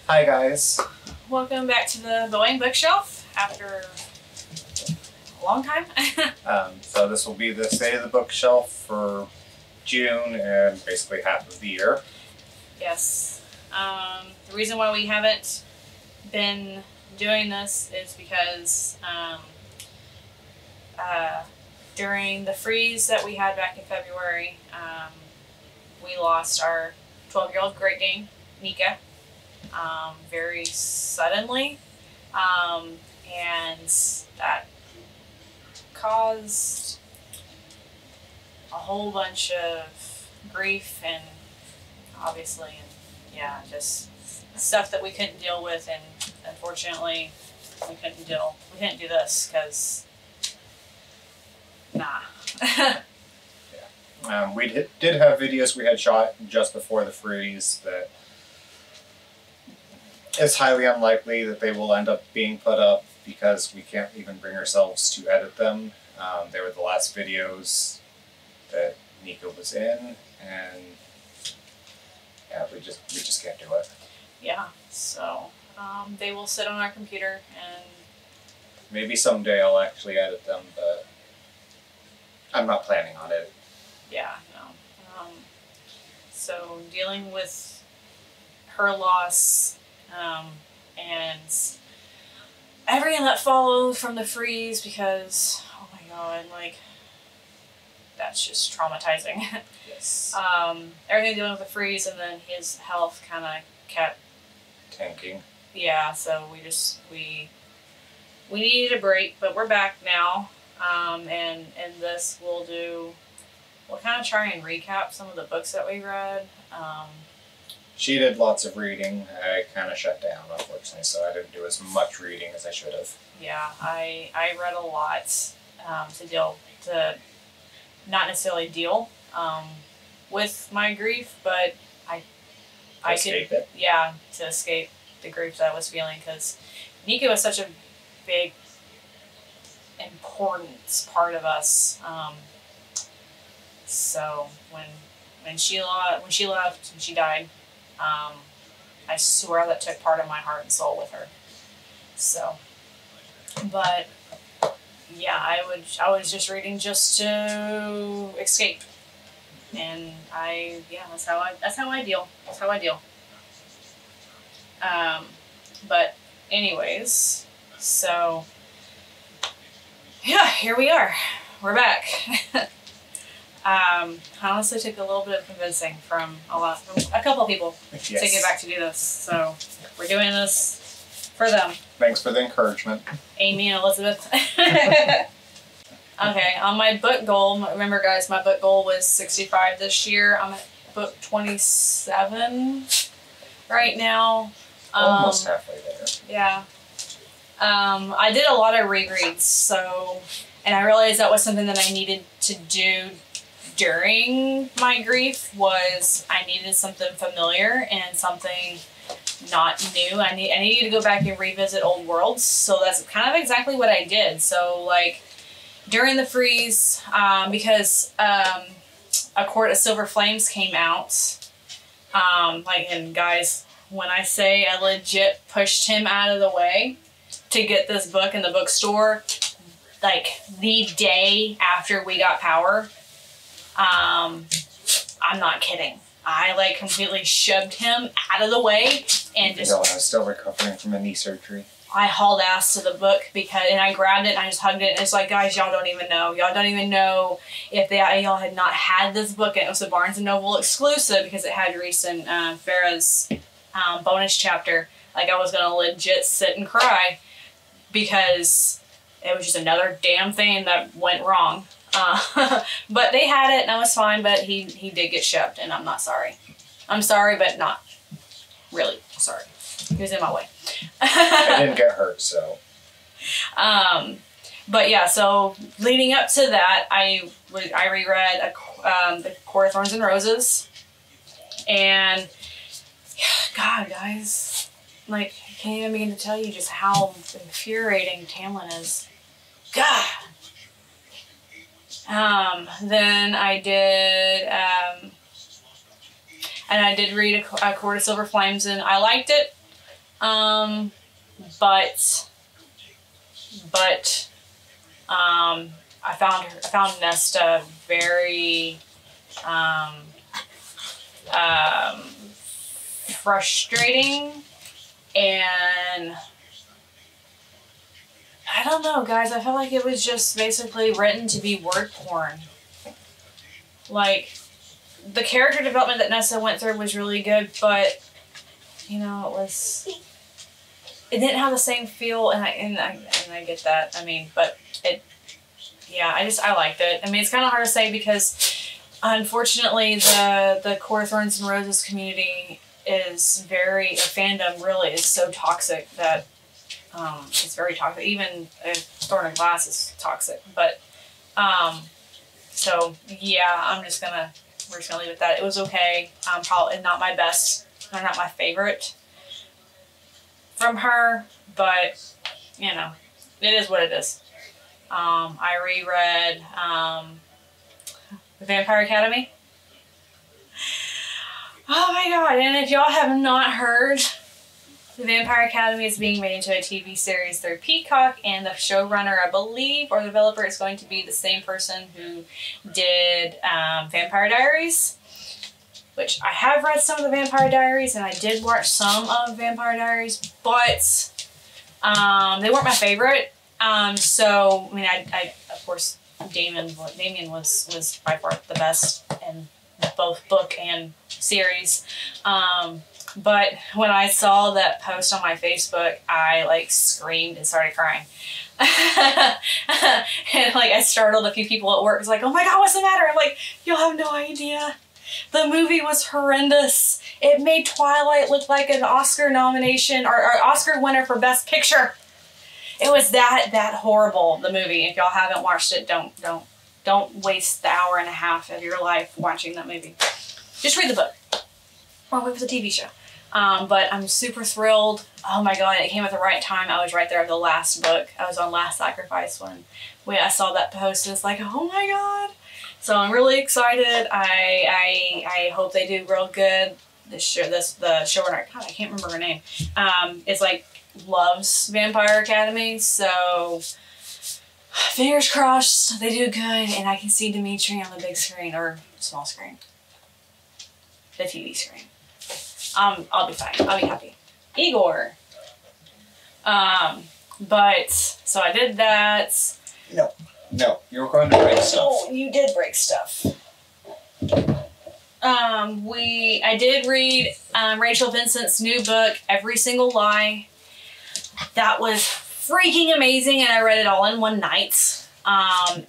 Hi guys. Welcome back to the Boeing bookshelf after a long time. So this will be the state of the bookshelf for June and basically half of the year. Yes. The reason why we haven't been doing this is because during the freeze that we had back in February, we lost our 12-year-old Great Dane, Nika, very suddenly, and that caused a whole bunch of grief and obviously, yeah, just stuff that we couldn't deal with, and unfortunately we couldn't do this because nah. We did have videos we had shot just before the freeze that it's highly unlikely that they will end up being put up because we can't even bring ourselves to edit them. They were the last videos that Nika was in, and yeah, we just can't do it. Yeah, so they will sit on our computer, and maybe someday I'll actually edit them, but I'm not planning on it. Yeah, no. So dealing with her loss and everything that followed from the freeze, because oh my god, like that's just traumatizing. Yes. Everything dealing with the freeze, and then his health kind of kept tanking. Yeah, so we needed a break, but we're back now. And this we'll kind of try and recap some of the books that we read. She did lots of reading. I kind of shut down, unfortunately, so I didn't do as much reading as I should have. Yeah, I read a lot to not necessarily deal with my grief, but I escape it. Yeah, to escape the grief that I was feeling, because Nika was such a big, important part of us. So when she left and she died, I swear that took part of my heart and soul with her. So, but yeah, I was just reading just to escape, and that's how I deal. That's how I deal. But anyways, so yeah, here we are. We're back. I honestly took a little bit of convincing from a couple of people yes. to get back to do this. So we're doing this for them. Thanks for the encouragement. Amy and Elizabeth. Okay, on my book goal, remember guys, my book goal was 65 this year. I'm at book 27 right now. Almost halfway there. Yeah. I did a lot of rereads, and I realized that was something that I needed to do during my grief. Was I needed something familiar and something not new. I needed to go back and revisit old worlds, so that's kind of exactly what I did. So like during the freeze, because A Court of Silver Flames came out, and guys, when I say I legit pushed him out of the way to get this book in the bookstore, like the day after we got power, I'm not kidding. I like completely shoved him out of the way and just. I was still recovering from a knee surgery. I hauled ass to the book and I grabbed it and I just hugged it, and it's like, guys, y'all don't even know. Y'all don't even know if y'all had not had this book, and it was a Barnes & Noble exclusive because it had recent Farrah's bonus chapter. Like I was gonna legit sit and cry because it was just another damn thing that went wrong. But they had it and I was fine, but he did get shoved, and I'm not sorry. I'm sorry, but not really sorry. He was in my way. I didn't get hurt, so. But yeah, so leading up to that, I reread The Court of Thorns and Roses, and God, guys, like I can't even begin to tell you just how infuriating Tamlin is. God. Then I did, and I did read A Court of Silver Flames, and I liked it. But I found Nesta very frustrating, and I don't know, guys. I felt like it was just basically written to be word porn. Like, the character development that Nessa went through was really good, but you know, it didn't have the same feel, and I get that. I mean, but I liked it. I mean, it's kind of hard to say because, unfortunately, the Core Thorns and Roses community is fandom really is so toxic that it's very toxic. Even Thorn and Glass is toxic. But so yeah, we're just gonna leave it at that. It was okay. Probably not my best, or not my favorite from her, but you know, it is what it is. I reread The Vampire Academy. Oh my god, and if y'all have not heard, The Vampire Academy is being made into a TV series through Peacock, and the showrunner, I believe, or developer, is going to be the same person who did Vampire Diaries, which I have read some of the Vampire Diaries, and I did watch some of Vampire Diaries, but they weren't my favorite. So, I mean, I of course, Damien was by far the best in both book and series. But when I saw that post on my Facebook, I like screamed and started crying. And like I startled a few people at work. It was like, oh my god, what's the matter? I'm like, you'll have no idea. The movie was horrendous. It made Twilight look like an Oscar nomination or Oscar winner for Best Picture. It was that horrible, the movie. If y'all haven't watched it, don't waste the hour and a half of your life watching that movie. Just read the book. Or wait for the TV show. But I'm super thrilled. Oh my god, it came at the right time. I was right there with the last book. I was on Last Sacrifice when I saw that post, and it's like, oh my god. So I'm really excited. I hope they do real good. The showrunner, god, I can't remember her name. It's like loves Vampire Academy, so fingers crossed they do good, and I can see Dimitri on the big screen or small screen, the TV screen. I'll be fine. I'll be happy. Igor. But so I did that. No, you were going to break stuff. Oh, you did break stuff. I did read Rachel Vincent's new book, Every Single Lie. That was freaking amazing, and I read it all in one night. I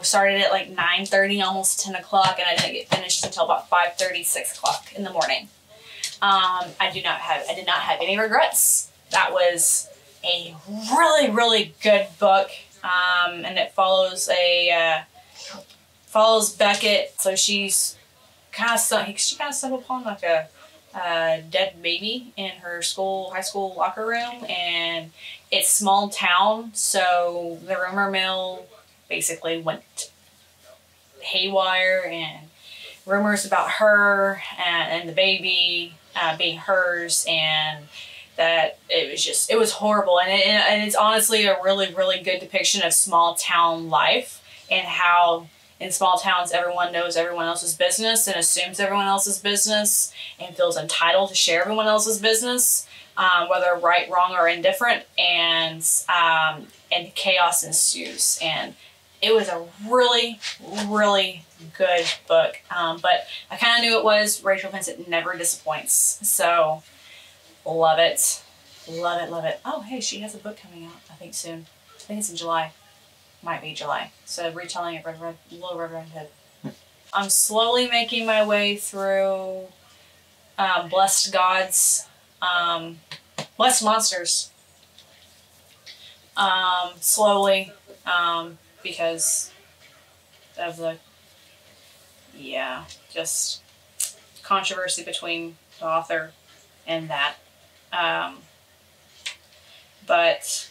started at like 9:30, almost 10 o'clock, and I didn't get finished until about 5:30, 6 o'clock in the morning. I did not have any regrets. That was a really, really good book. And it follows Beckett. So she's kind of stumbled upon like a dead baby in her high school locker room, and it's small town, so the rumor mill basically went haywire, and rumors about her and the baby being hers, and that it was horrible, and it's honestly a really, really good depiction of small town life, and how in small towns everyone knows everyone else's business and assumes everyone else's business and feels entitled to share everyone else's business, whether right, wrong, or indifferent, and chaos ensues. And it was a really, really good book, but I kind of knew it was. Rachel Vincent never disappoints, so love it. Love it, love it. Oh, hey, she has a book coming out, I think, soon. I think it's in July. Might be July. So, retelling of Little Red Riding Hood. I'm slowly making my way through Blessed Gods, Blessed Monsters. Slowly, because of the, just controversy between the author and that. But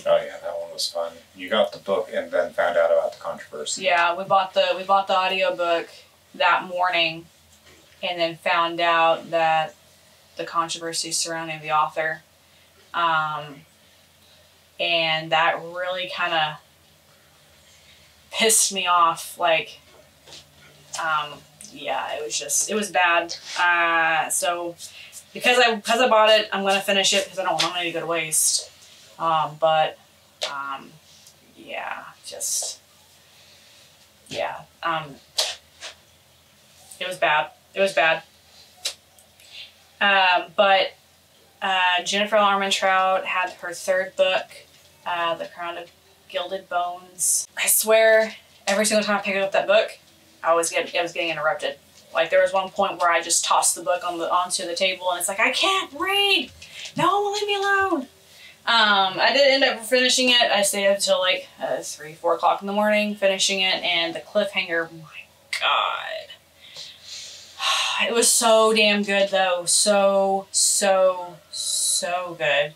oh yeah, that one was fun. You got the book and then found out about the controversy. Yeah, we bought the audiobook that morning, and then found out that the controversy surrounding the author. And that really kind of pissed me off. Like, yeah, it was bad. So because I bought it, I'm gonna finish it because I don't want money to go to waste. Yeah, it was bad. It was bad. Jennifer Armentrout had her third book, The Crown of Gilded Bones. I swear, every single time I picked up that book, I was getting interrupted. Like, there was one point where I just tossed the book onto the table, and it's like, I can't read! No, leave me alone! I did end up finishing it. I stayed up until like 3, 4 o'clock in the morning finishing it, and the cliffhanger, my God. It was so damn good though. So good.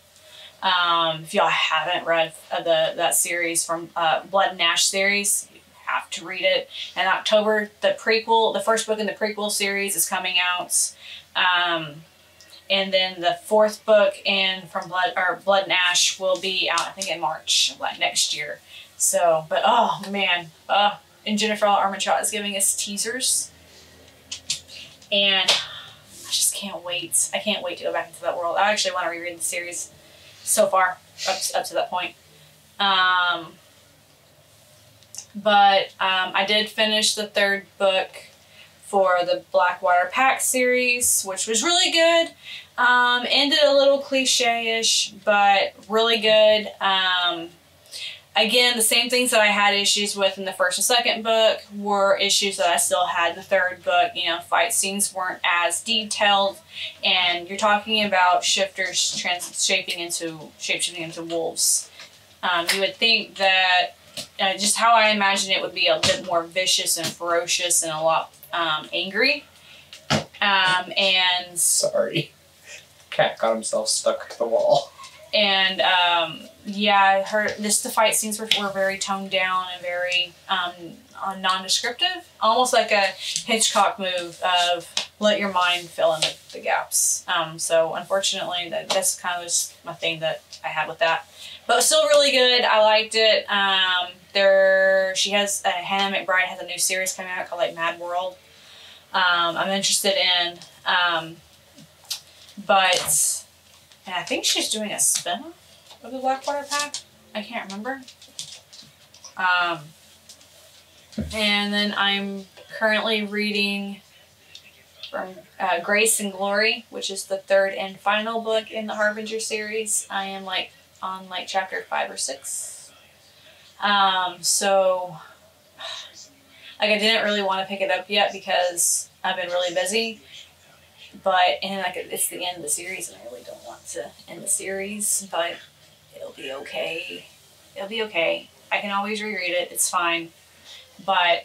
If y'all haven't read that series from Blood and Ash series, you have to read it. In October, the first book in the prequel series is coming out. And then the 4th book from Blood and Ash will be out, I think, in March, like next year. So, but oh man, and Jennifer Armentrout is giving us teasers. And I just can't wait. I can't wait to go back into that world. I actually want to reread the series so far, up to that point. I did finish the 3rd book for the Blackwater Pact series, which was really good. Ended a little cliche-ish, but really good. Again, the same things that I had issues with in the 1st and 2nd book were issues that I still had in the 3rd book. You know, fight scenes weren't as detailed, and you're talking about shifters shaping into wolves. You would think that just how I imagine it would be a bit more vicious and ferocious and a lot angry. Sorry. Cat got himself stuck to the wall. And yeah, the fight scenes were very toned down and very non-descriptive, almost like a Hitchcock move of let your mind fill in the gaps. So unfortunately, that's kind of just my thing that I had with that, but still really good. I liked it. Hannah McBride has a new series coming out called like Mad World. I'm interested in, and I think she's doing a spin-off of the Blackwater Pact. I can't remember. And then I'm currently reading from Grace and Glory, which is the 3rd and final book in the Harbinger series. I am on chapter 5 or 6. So I didn't really want to pick it up yet because I've been really busy. It's the end of the series, and I really don't want to end the series, but it'll be okay. It'll be okay. I can always reread it. It's fine. But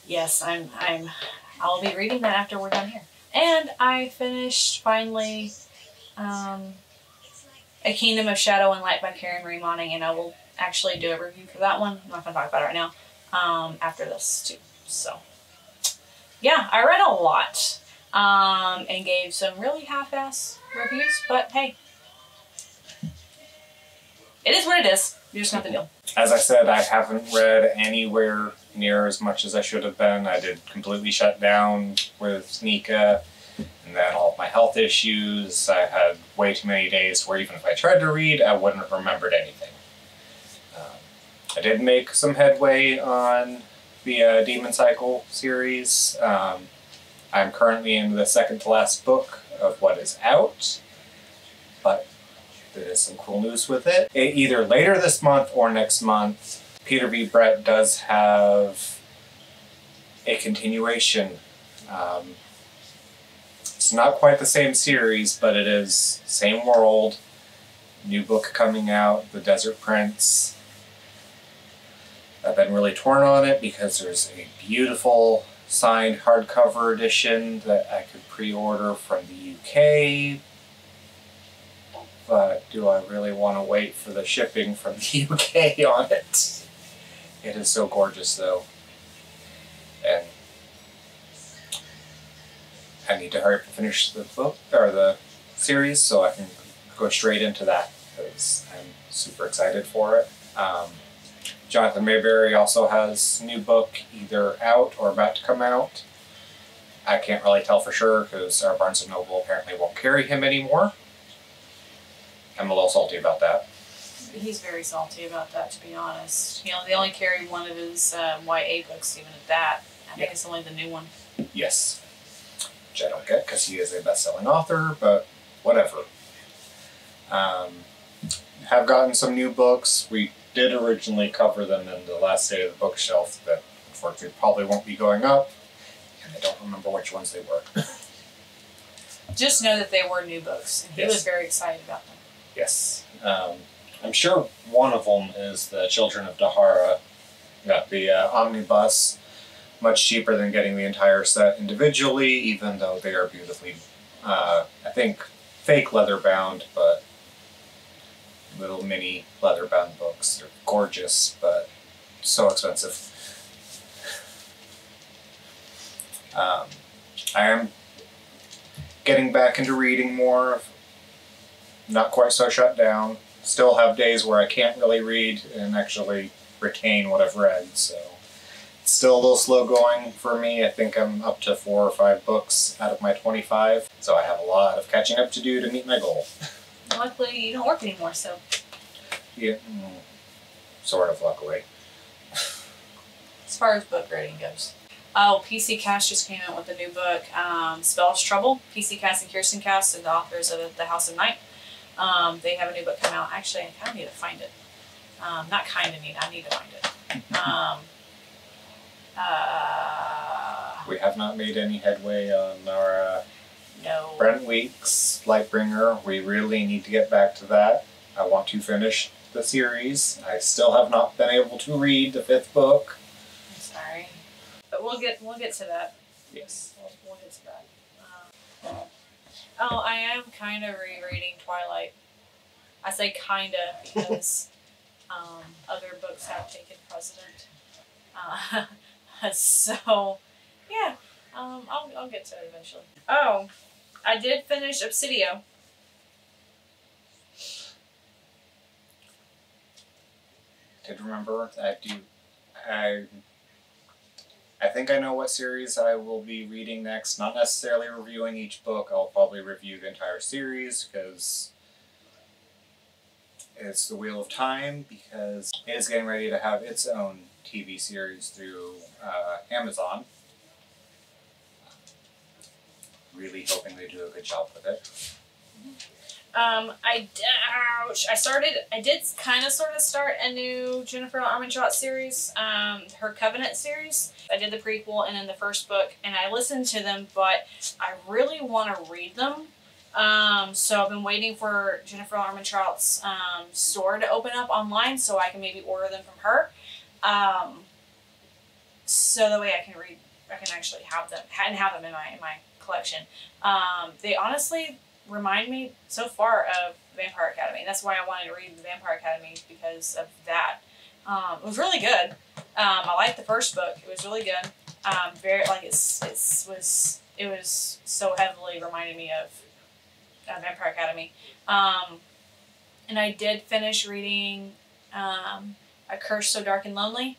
yes, I'll be reading that after we're done here. And I finished finally A Kingdom of Shadow and Light by Karen Riemanning, and I will actually do a review for that one. I'm not going to talk about it right now. After this too. So yeah, I read a lot. And gave some really half-ass reviews, but hey, it is what it is. You just have to deal. As I said, I haven't read anywhere near as much as I should have been. I did completely shut down with Nika, and then all of my health issues. I had way too many days where even if I tried to read, I wouldn't have remembered anything. I did make some headway on the Demon Cycle series. I'm currently in the 2nd to last book of what is out, but there is some cool news with it. Either later this month or next month, Peter V. Brett does have a continuation. It's not quite the same series, but it is same world. New book coming out, The Desert Prince. I've been really torn on it because there's a beautiful signed hardcover edition that I could pre-order from the UK, but do I really want to wait for the shipping from the UK on it? It is so gorgeous though, and I need to hurry up and finish the book, or the series, so I can go straight into that because I'm super excited for it. Jonathan Mayberry also has a new book either out or about to come out. I can't really tell for sure because our Barnes & Noble apparently won't carry him anymore. I'm a little salty about that. He's very salty about that, to be honest. You know, they only carry one of his YA books, even at that. I think it's only the new one. Yes. Which I don't get because he is a best-selling author, but whatever. Have gotten some new books. We did originally cover them in the last day of the bookshelf that unfortunately probably won't be going up. And I don't remember which ones they were. Just know that they were new books, and he was very excited about them. Yes. I'm sure one of them is the Children of Dahara. Got the omnibus, much cheaper than getting the entire set individually, even though they are beautifully, I think, fake leather bound, but little mini leather bound books. They're gorgeous, but so expensive. I am getting back into reading more. Not quite so shut down. Still have days where I can't really read and actually retain what I've read, so it's still a little slow going for me. I think I'm up to 4 or 5 books out of my 25, so I have a lot of catching up to do to meet my goal. Luckily, you don't work anymore, so. Yeah, sort of, luckily. As far as book rating goes. Oh, PC Cast just came out with a new book, Spells Trouble. PC Cast and Kirsten Cast are the authors of The House of Night. They have a new book come out. Actually, I kind of need to find it. Not kind of need, I need to find it. We have not made any headway on our no. Brent Weeks Lightbringer. We really need to get back to that. I want to finish the series. I still have not been able to read the 5th book. I'm sorry, but we'll get to that. Yes. We'll get to that. Oh, I am kind of rereading Twilight. I say kinda because other books have taken precedent. So yeah, I'll get to it eventually. Oh, I did finish Obsidio. Did remember that I think I know what series I will be reading next. Not necessarily reviewing each book. I'll probably review the entire series because it's The Wheel of Time, because it is getting ready to have its own TV series through Amazon. Really hoping they do a good job with it. I did kind of sort of start a new Jennifer Armentrout series, her Covenant series. I did the prequel and then the first book, and I listened to them, but I really want to read them. So I've been waiting for Jennifer Armentrout's store to open up online so I can maybe order them from her. So that way I can actually have them in my collection. They honestly remind me so far of Vampire Academy. That's why I wanted to read the Vampire Academy, because of that. It was really good. I liked the first book. It was really good. It was so heavily reminding me of Vampire Academy. And I did finish reading A Curse So Dark and Lonely.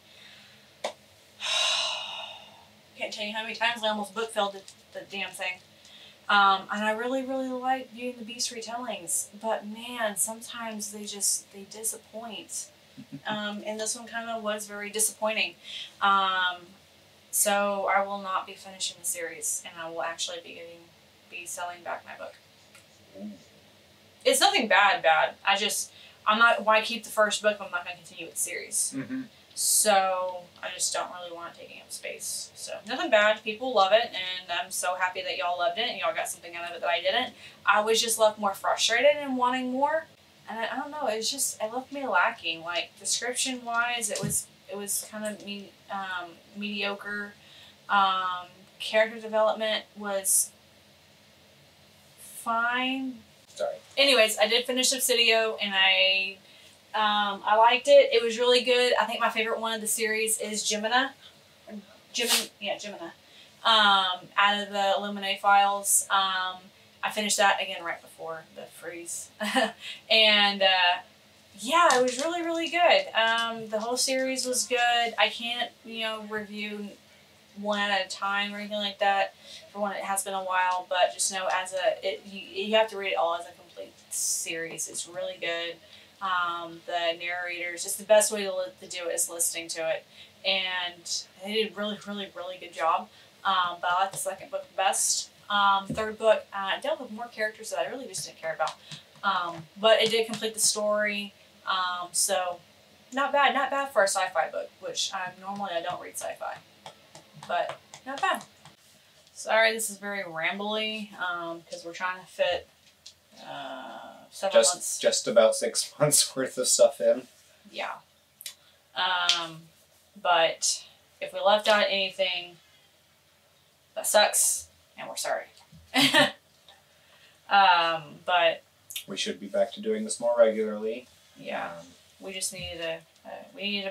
Can't tell you how many times I almost book filled the damn thing. And I really, really like Beauty and the Beast retellings, but man, sometimes they disappoint. And this one kind of was very disappointing. So I will not be finishing the series, and I will actually be selling back my book. Ooh. It's nothing bad. Why keep the first book if I'm not going to continue with the series? Mm-hmm. So I just don't really want it taking up space. So nothing bad. People love it, and I'm so happy that y'all loved it and y'all got something out of it that I didn't. I was just left more frustrated and wanting more. And I don't know, it left me lacking. Like, description wise, it was kind of mediocre. Character development was fine. Sorry. Anyways, I did finish Obsidio, and I liked it. It was really good. I think my favorite one of the series is Gemina. Gemina. Out of the Illuminae files. I finished that again right before the freeze. And yeah, it was really, really good. The whole series was good. I can't, review one at a time or anything like that for one. It has been a while, but just know you have to read it all as a complete series. It's really good. The narrators, it's the best way to do it is listening to it, and they did a really, really, really good job. But I like the second book the best. Third book dealt with more characters that I really just didn't care about, but it did complete the story. So not bad for a sci-fi book, which normally I don't read sci-fi, but not bad. Sorry, this is very rambly because we're trying to fit several months. Just about 6 months worth of stuff in. Yeah. But if we left out anything, that sucks, and we're sorry. But we should be back to doing this more regularly. Yeah. We just needed a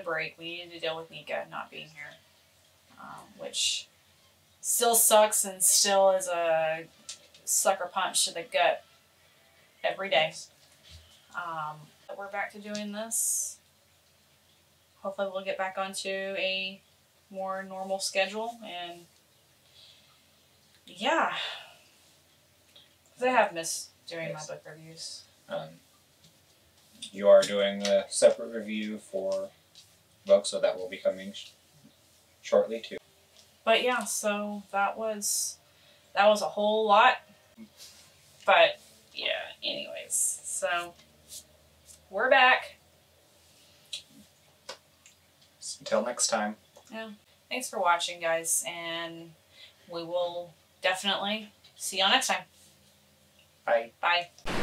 break. We needed to deal with Nika not being here, which still sucks and still is a sucker punch to the gut every day. We're back to doing this. Hopefully we'll get back onto a more normal schedule, and yeah, because I have missed doing my book reviews. You are doing a separate review for books, so that will be coming shortly too. But yeah, so that was a whole lot. But yeah, anyways, so we're back. Until next time. Yeah. Thanks for watching, guys, and we will definitely see y'all next time. Bye. Bye.